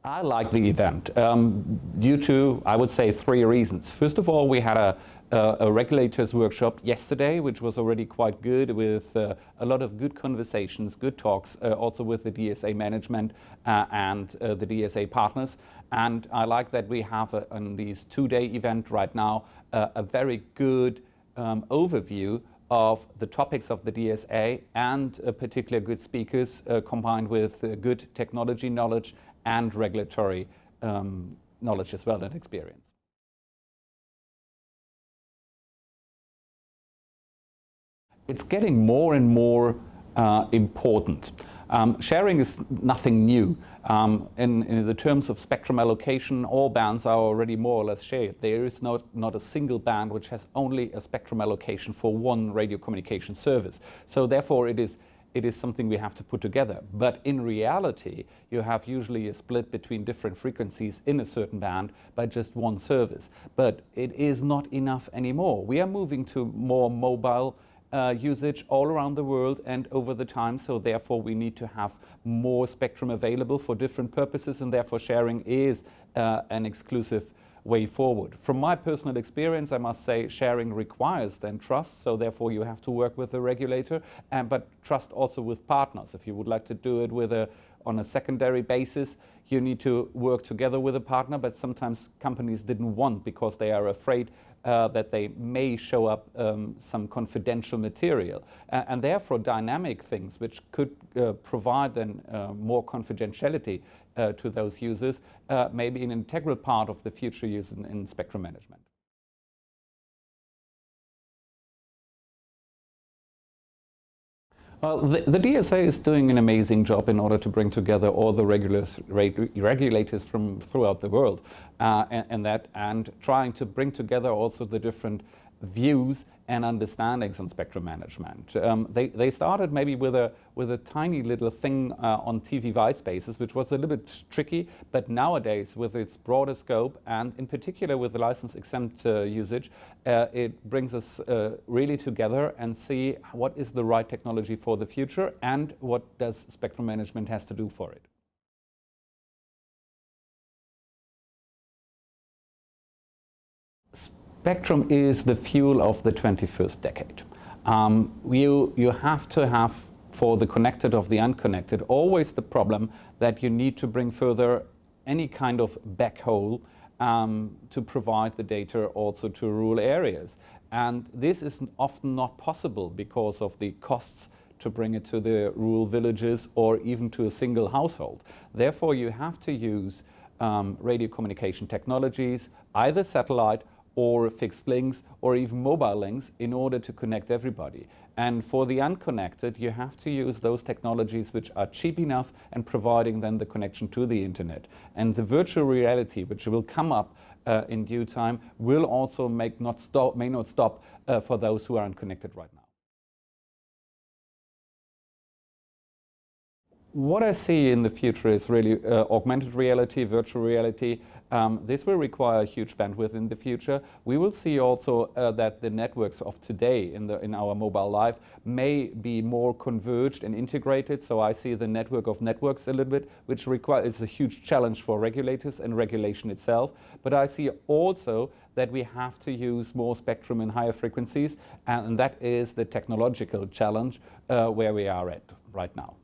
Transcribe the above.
I like the event due to, I would say, three reasons. First of all, we had a regulators workshop yesterday, which was already quite good, with a lot of good conversations, good talks, also with the DSA management and the DSA partners. And I like that we have on this two-day event right now a very good overview of the topics of the DSA and particular good speakers combined with good technology knowledge and regulatory knowledge as well and experience. It's getting more and more important. Sharing is nothing new. In the terms of spectrum allocation, all bands are already more or less shared. There is not a single band which has only a spectrum allocation for one radio communication service. So therefore it is something we have to put together. But in reality, you have usually a split between different frequencies in a certain band by just one service. But it is not enough anymore. We are moving to more mobile usage all around the world and over the time, so therefore we need to have more spectrum available for different purposes, and therefore sharing is an exclusive way forward. From my personal experience, I must say sharing requires then trust, so therefore you have to work with the regulator, but trust also with partners. If you would like to do it on a secondary basis, you need to work together with a partner, but sometimes companies didn't want because they are afraid that they may show up some confidential material. And therefore dynamic things which could provide then more confidentiality to those users may be an integral part of the future use in spectrum management. Well, the DSA is doing an amazing job in order to bring together all the regulators from throughout the world and trying to bring together also the different views and understandings on spectrum management. They started maybe with a tiny little thing on TV white spaces, which was a little bit tricky, but nowadays with its broader scope and in particular with the license exempt usage, it brings us really together and see what is the right technology for the future and what does spectrum management has to do for it. Spectrum is the fuel of the 21st decade. You have to have, for the connected of the unconnected, always the problem that you need to bring further any kind of backhaul to provide the data also to rural areas. And this is often not possible because of the costs to bring it to the rural villages or even to a single household. Therefore, you have to use radio communication technologies, either satellite or fixed links, or even mobile links in order to connect everybody. And for the unconnected, you have to use those technologies which are cheap enough and providing then the connection to the internet. And the virtual reality, which will come up in due time, will also may not stop for those who are unconnected right now. What I see in the future is really augmented reality, virtual reality. This will require huge bandwidth in the future. We will see also that the networks of today in our mobile life may be more converged and integrated. So I see the network of networks a little bit, which is a huge challenge for regulators and regulation itself. But I see also that we have to use more spectrum in higher frequencies, and that is the technological challenge where we are at right now.